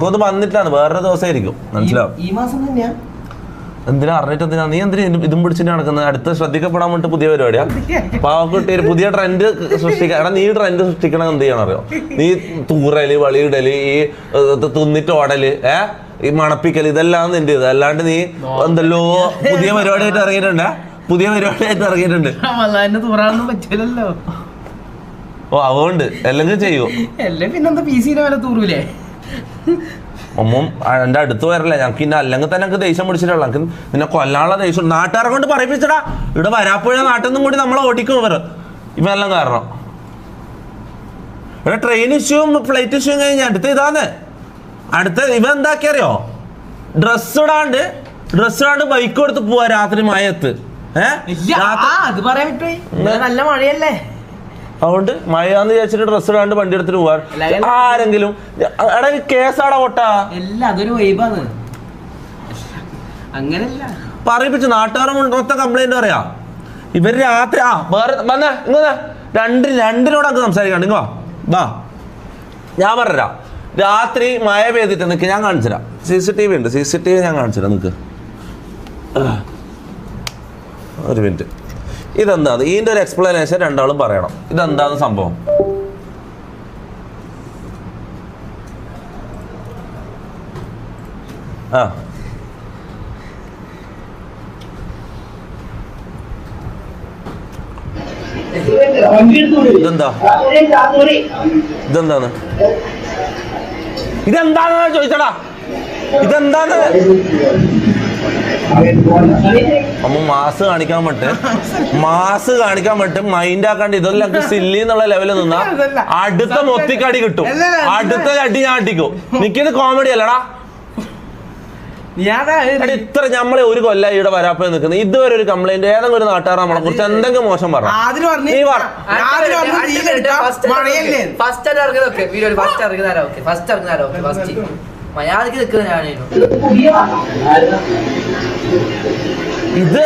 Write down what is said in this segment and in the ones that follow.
അത് വന്നിട്ടാണ് വേറൊരു ദിവസമായിരിക്കും മനസ്സിലാവും. ഈ മാസം തന്നെയാ. എന്തിനാ അറിഞ്ഞിട്ട് എന്തിനാ നീ എന്തിനാ ഇതും പിടിച്ചിട്ട് നടക്കുന്നത്? അടുത്ത് ശ്രദ്ധിക്കപ്പെടാൻ വേണ്ടി പുതിയ പരിപാടിയാ. പാവക്കുട്ടി ഒരു പുതിയ ട്രെൻഡ് സൃഷ്ടിക്കാൻ. എടാ നീ ട്രെൻഡ് സൃഷ്ടിക്കണം എന്ത് ചെയ്യണം അറിയോ? നീ തൂറല് വളിയിടല് ഈ തിന്നിട്ട് ഓടല് ഈ മണപ്പിക്കല് ഇതെല്ലാം നിന്റെ ഇത്. അല്ലാണ്ട് നീ എന്തല്ലോ പുതിയ പരിപാടിയായിട്ട് ഇറങ്ങിയിട്ടുണ്ട്. പുതിയ പരിപാടിയായിട്ട് ഇറങ്ങിയിട്ടുണ്ട്. പറ്റില്ലല്ലോ. ഓ അതുകൊണ്ട് അല്ലെങ്കിൽ ചെയ്യൂ. പിന്നെന്താ പി സിയുടെ വില തൂറൂലേ? ഒന്നും എന്റെ അടുത്ത് വരല്ലേ. ഞങ്ങൾക്ക് ഇന്ന അല്ലെങ്കിൽ തന്നെ എനിക്ക് ദേഷ്യം പിടിച്ചിട്ടുള്ള എനിക്ക് നിന്നെ കൊല്ലാനുള്ള ദേഷ്യം നാട്ടുകാരെ കൊണ്ട് പറയിപ്പിച്ചടാ. ഇവിടെ വരാപ്പുഴ നാട്ടിൽ നിന്നും കൂടി നമ്മളെ ഓടിക്കും ഇവർ ഇവെല്ലാം കാരണം. ഇവിടെ ട്രെയിൻ ഇഷ്യൂവും ഫ്ലൈറ്റ് ഇഷ്യൂവും കഴിഞ്ഞ അടുത്ത് ഇതാന്ന്. അടുത്ത ഇവ എന്താക്കിയറിയോ? ഡ്രസ് ഇടാണ്ട് ബൈക്ക് എടുത്ത് പോവാ രാത്രി മഴയത്ത്. അത് പറയാൻ പറ്റുമോ? നല്ല മഴയല്ലേ. അതുകൊണ്ട് മഴയാന്ന് വിചാരിച്ചിട്ട് ഡ്രസ് ഇടാണ്ട് വണ്ടി എടുത്തിട്ട് പോവാൻ ആരെങ്കിലും എടാ കേസാടാ ഓട്ടാ. അതൊരു വൈബാണ്. അങ്ങനല്ല പറയിപ്പിച്ചു നാട്ടുകാരെ മൊത്തം കംപ്ലൈന്റ് പറയാ. ഇവര് രാത്രി വേറെ വന്നേ ഇങ്ങനെ രണ്ടിനോട് അങ്ങ് സംസാരിക്കാണ്ട് ഇങ്ങോ വാ. ഞാൻ പറഞ്ഞുതരാം. രാത്രി മഴ പെയ്തിട്ട് നിൽക്ക്, ഞാൻ കാണിച്ചുതരാം. CCTV ഉണ്ട്. CCTV ഞാൻ കാണിച്ചുതരാം നിൽക്ക്. ഒരു മിനിറ്റ്. ഇതെന്താണ് ഇതിൻ്റെ ഒരു എക്സ്പ്ലനേഷൻ രണ്ടാളും പറയണം. ഇതെന്താണ് സംഭവം? ഇതെന്താന്ന് ചോദിച്ചടാ. ഇതെന്താന്ന് അമ്മ മാസ് കാണിക്കാൻ പറ്റും മൈൻഡ് ആക്കാണ്ട് ഇതെല്ലാം സില്ലി എന്നുള്ള ലെവലിൽ നിന്നാ അടുത്ത മൊത്തിക്കടി കിട്ടും. അടുത്ത അടി ഞാൻ അടിക്കും. നിക്കിത് കോമഡി അല്ലടാ. ഇത്ര നമ്മളെ ഒരു കൊല്ലം ഇവിടെ വരാപ്പോ നിൽക്കുന്നത്. ഇതുവരെ ഒരു കംപ്ലൈന്റ് ഏതെങ്കിലും ഒരു നാട്ടുകാർ നമ്മളെ കുറിച്ച് എന്തെങ്കിലും മോശം പറഞ്ഞു? മലയാളിക്ക് നിൽക്കുന്ന ഇത്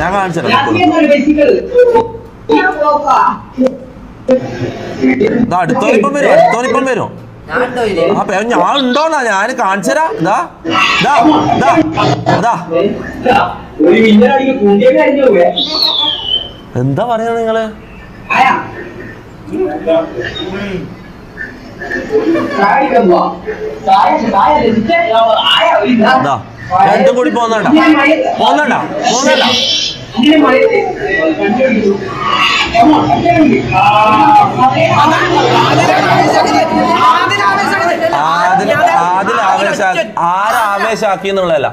ഞാൻ കാണിച്ചു അടുത്തോലിപ്പം വരും. ഞാൻ ഉണ്ടോന്നാ ഞാൻ കാണിച്ചരാ. എന്താ പറയാ നിങ്ങള്? രണ്ടും കൂടി പോന്നണ്ട. ആരാവേശാക്കി എന്നുള്ളതല്ല.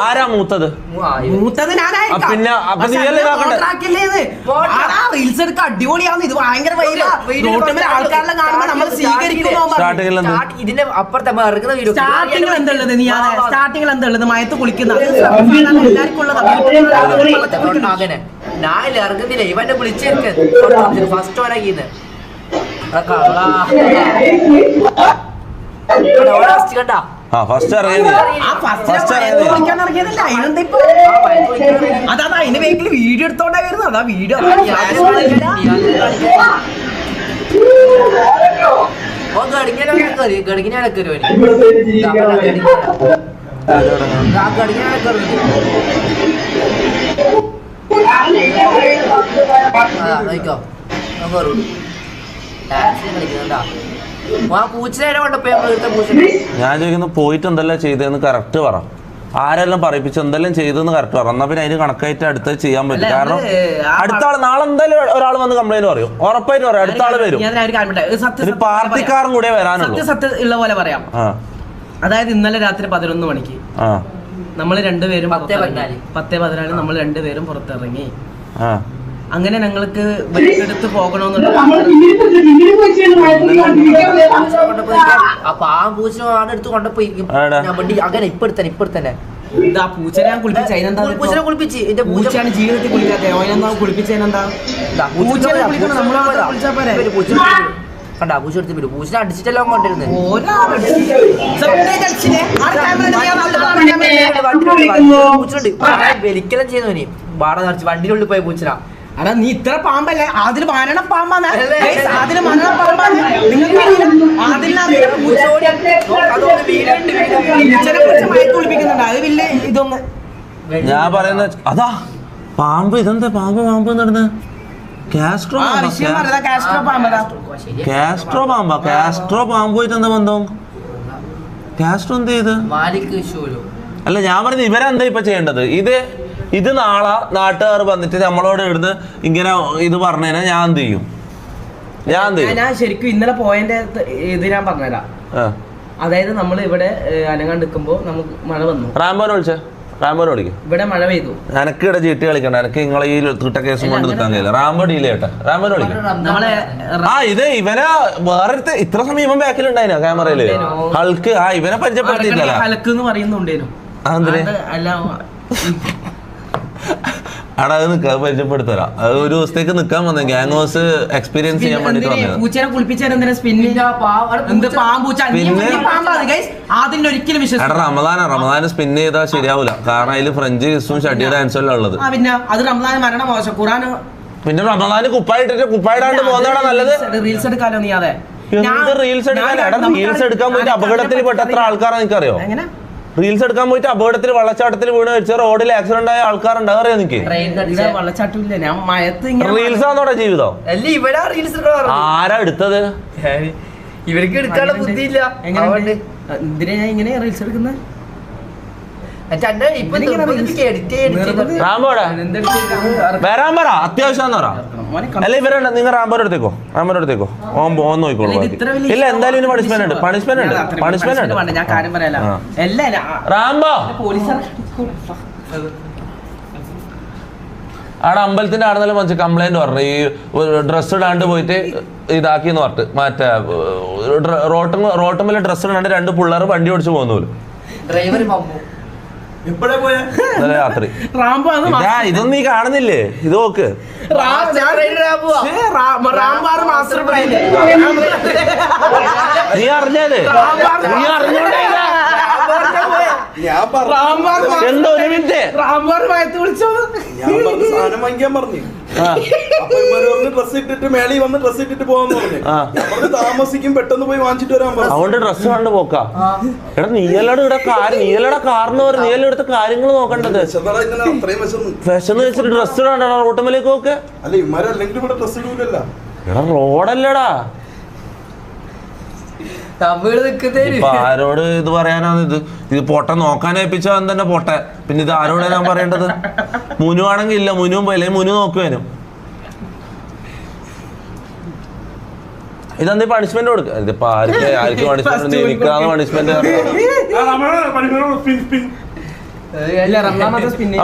ആരാ മൂത്തത്? പിന്നെ അപ്പൊ നീയല്ലേ അടിപൊളിയാണ്. ഇത് ഭയങ്കര ആൾക്കാരെല്ലാം കാണുമ്പോൾ നമ്മൾ ഇതിന്റെ അപ്പുറത്തെ സ്റ്റാർട്ടിങ്ങിൽ എന്താ ഉള്ളത്? മയത്ത് കുളിക്കുന്ന ഞാൻ ഇറങ്ങുന്നില്ല. ഇവന്റെ വിളിച്ചിരിക്ക ഫസ്റ്റ് ഓനാക്കിന്ന് കണ്ടാ ഫസ്റ്റ് അതാ അതിന്റെ വേക്കിൽ വീഡിയോ എടുത്തോണ്ടാ വരുന്നത്. അതാ വീഡിയോ ഞാൻ ചോദിക്കുന്നു പോയിട്ട് എന്തെല്ലാം ചെയ്തതെന്ന് കറക്റ്റ് പറ. ആരെല്ലാം പറയിപ്പിച്ചു എന്തെല്ലാം ചെയ്തെന്ന് കറക്റ്റ് പറ. എന്നാ പിന്നെ അതിന് കണക്കായിട്ട് അടുത്തത് ചെയ്യാൻ പറ്റും. കാരണം അടുത്ത ആള് നാളെ എന്തായാലും ഒരാൾ വന്ന് കംപ്ലൈന്റ് പറയും. ഉറപ്പായിട്ട് പറയും അടുത്ത ആള് വരും. പാർട്ടിക്കാരും കൂടെ വരാനുള്ളൂ. സത്യം ഉള്ള പോലെ പറയാം. അതായത് ഇന്നലെ രാത്രി 11 മണിക്ക് നമ്മൾ രണ്ടുപേരും 10:14 നമ്മൾ രണ്ടുപേരും പുറത്തിറങ്ങി. അങ്ങനെ ഞങ്ങൾക്ക് ബൈക്കെടുത്ത് പോകണമെന്നുള്ള അപ്പൊ ആ പൂച്ചനെ എടുത്ത് കൊണ്ടുപോയി അങ്ങനെ ഇപ്പടുത്തന്നെ പൂച്ചനെ ഞാൻ കുളിപ്പിച്ചു. എന്റെ പൂച്ചയാണ് ജീവിതത്തിൽ കുളിക്കാത്ത. കുളിപ്പിച്ചതിനെന്താ? കണ്ടാ പൂച്ച എടുത്ത് വരും. പൂച്ചനെ അടിച്ചിട്ടെല്ലാം കൊണ്ടിരുന്നത്. വലിക്കെല്ലാം ചെയ്യുന്നവന് വാട നിറച്ച് വണ്ടിയിലുള്ളിൽ പോയ പൂച്ചന അടാ നീ ഇത്ര പാമ്പല്ലേ അതിൽ മരണ പാമ്പാണ് അതിന് മരണ പാമ്പാണ് നിങ്ങൾക്ക് കുളിപ്പിക്കുന്നുണ്ട് അത് വലിയ ഇതൊന്ന് ഞാൻ പറയുന്ന അതാ പാമ്പ് ഇതെന്താ പാമ്പ് നടന്ന് കാസ്ട്രോ പാമ്പുമായിട്ട് എന്താ ബന്ധം? കാസ്ട്രോ എന്ത് ചെയ്ത്? അല്ല ഞാൻ പറയുന്നത് ഇവരെന്താ ഇപ്പൊ ചെയ്യേണ്ടത്? ഇത് നാളെ നാട്ടുകാർ വന്നിട്ട് നമ്മളോട് ഇവിടുന്ന് ഇങ്ങനെ ഇത് പറഞ്ഞാൽ ഞാൻ എന്ത് ചെയ്യും? ഞാൻ ശരിക്കും ഇന്നലെ പോയതിന്റെ ഇത് ഞാൻ പറഞ്ഞുതരാം. അതായത് നമ്മൾ ഇവിടെ അനങ്ങാണ്ട് നിൽക്കുമ്പോ നമുക്ക് മഴ വന്നു. റാംബോനെ വിളിക്കും. ഇവിടെ മഴ പെയ്തു. എനക്ക് ഇവിടെ ചീട്ട് കളിക്കണ്ട. എനിക്ക് നിങ്ങളെ ഈ തീട്ട കേസും കൊണ്ട് നിൽക്കാൻ കഴിയില്ല. റാംബോ ഡീൽ ചെയ്യട്ടെ. റാംബോനെ വിളിക്കും. ഇത് ഇവനെ വേറെ ഇത്ര സമയം ഇവൻ ബാക്കിലുണ്ടായിനോ ക്യാമറയില്? ഹൾക്ക് ഇവനെ പരിചയപ്പെടുത്തിയില്ല. ഹൾക്ക് എന്ന് പറയുന്നുണ്ടേനു. അല്ല അവിടെ അത് നിൽക്കാൻ പരിചയപ്പെടുത്തരാം. അത് ഒരു ദിവസത്തേക്ക് നിൽക്കാൻ വന്നേ ഗ്യാങ് ഹൗസ് എക്സ്പീരിയൻസ് ചെയ്യാൻ വേണ്ടിട്ട് വന്നത്. പൂച്ചനെ റമദാന് സ്പിൻ ചെയ്താൽ ശരിയാവൂല. കാരണം അതിൽ ഫ്രഞ്ച് കിസും ഷഡ്ഡി ഡാൻസും എല്ലാം ഉള്ളത്. പിന്നെ അത് റമദാൻ മരണം മോശം. ഖുറാൻ പിന്നെ റമദാന് കുപ്പായിട്ടിട്ട് കുപ്പായിടാണ്ട് പോകുന്നതാണ് നല്ലത്. റീൽസ് എടുക്കാലോ നീ? അതെ റീൽസ് എടുക്കാൻ പോയിട്ട് അപകടത്തിൽ പെട്ട എത്ര ആൾക്കാരാണ് എനിക്കറിയോ? റീൽസ് എടുക്കാൻ പോയിട്ട് അപകടത്തിൽ വെള്ളച്ചാട്ടത്തിൽ വീണ് വെച്ച റോഡിൽ ആക്സിഡന്റ് ആയ ആൾക്കാരുണ്ടാവും. അറിയാം എനിക്ക് റീൽസ് ആണോടെ ജീവിതം? ആരാ എടുത്തത്? ഇവർക്ക് എടുക്കാനുള്ള ബുദ്ധിയില്ല. എന്തിനാ ഞാൻ ഇങ്ങനെ റീൽസ് എടുക്കുന്നത്? വരാൻ പറ, അത്യാവശ്യം അല്ല ഇവരുണ്ട്. നിങ്ങൾ റാംബോനെ എടുത്തേക്കോ. ഓൻ നോക്കിക്കോളൂ. ഇല്ല എന്തായാലും ഇതിന് പണിഷ്മെന്റ് ഉണ്ട്. ഞാൻ കാര്യം പറയാലോ. റാംബോ അവിടെ അമ്പലത്തിന്റെ ആടുന്നാലും മനസ്സിൽ കംപ്ലൈന്റ് പറഞ്ഞു. ഈ ഡ്രസ്സ് ഇടാണ്ട് പോയിട്ട് ഇതാക്കിന്ന് പറഞ്ഞിട്ട് മറ്റേ റോട്ടുമ്പിലെ ഡ്രസ്സ് ഇടാണ്ട് 2 പിള്ളേർ വണ്ടി ഓടിച്ചു പോകുന്ന പോലും. രാത്രി ഇതൊന്നും നീ കാണുന്നില്ലേ? ഇത് നോക്ക്. നീ അറിഞ്ഞത്? എന്തോ ഒരു മിനിറ്റ് ഡ്രസ് ഇട്ടിട്ട് മേളി വന്ന് ഡ്രസ് ഇട്ടിട്ട് പോകാന്ന് പറഞ്ഞു. താമസിക്കും, പെട്ടെന്ന് പോയി വാങ്ങിച്ചിട്ട് വരാൻ പറഞ്ഞു. അതുകൊണ്ട് ഡ്രസ് കണ്ട് പോക്കാ. എടാ നീയല്ലട ഇവിടെ നീയല്ലട കാറിന് പറ. നീയല്ല ഇവിടുത്തെ കാര്യങ്ങൾ നോക്കണ്ടത്. വിശന്ന് വെച്ചിട്ട് ഡ്രസ് ഇടാണ്ട റോട്ടുമ്മലേക്ക് നോക്ക്. അല്ല ഇമാരല്ലെങ്കിൽ ഇവിടെ ഡ്രസ് ഇടൂലല്ല. എടാ റോഡല്ലടാ. ഇപ്പൊ ആരോട് ഇത് പറയാനാണ്? ഇത് പൊട്ട നോക്കാൻ ഏൽപ്പിച്ചാൽ തന്നെ പൊട്ടെ. പിന്നെ ഇത് ആരോടെ ഞാൻ പറയേണ്ടത്? മുനു ആണെങ്കിൽ ഇല്ല, മുനുവും പോയില്ലേ, മുനു നോക്കുവാനും. ഇതെന്ത് പണിഷ്മെന്റ് കൊടുക്കുക? ഇതിപ്പോ ആർക്ക് പണിഷ്മെന്റ്? എനിക്കാണ് പണിഷ്മെന്റ്.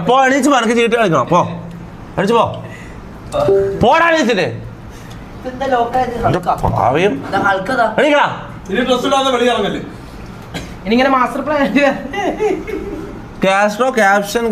അപ്പൊ അണിച്ച് മനക്ക് ചീട്ട് കളിക്കണം. പോ അടിച്ചു പോടാ അണിച്ചിട്ട് എണീക്കടാ. ഇനിങ്ങനെ മാസ്റ്റർ പ്ലാൻ കാസ്ട്രോ ക്യാപ്ഷൻ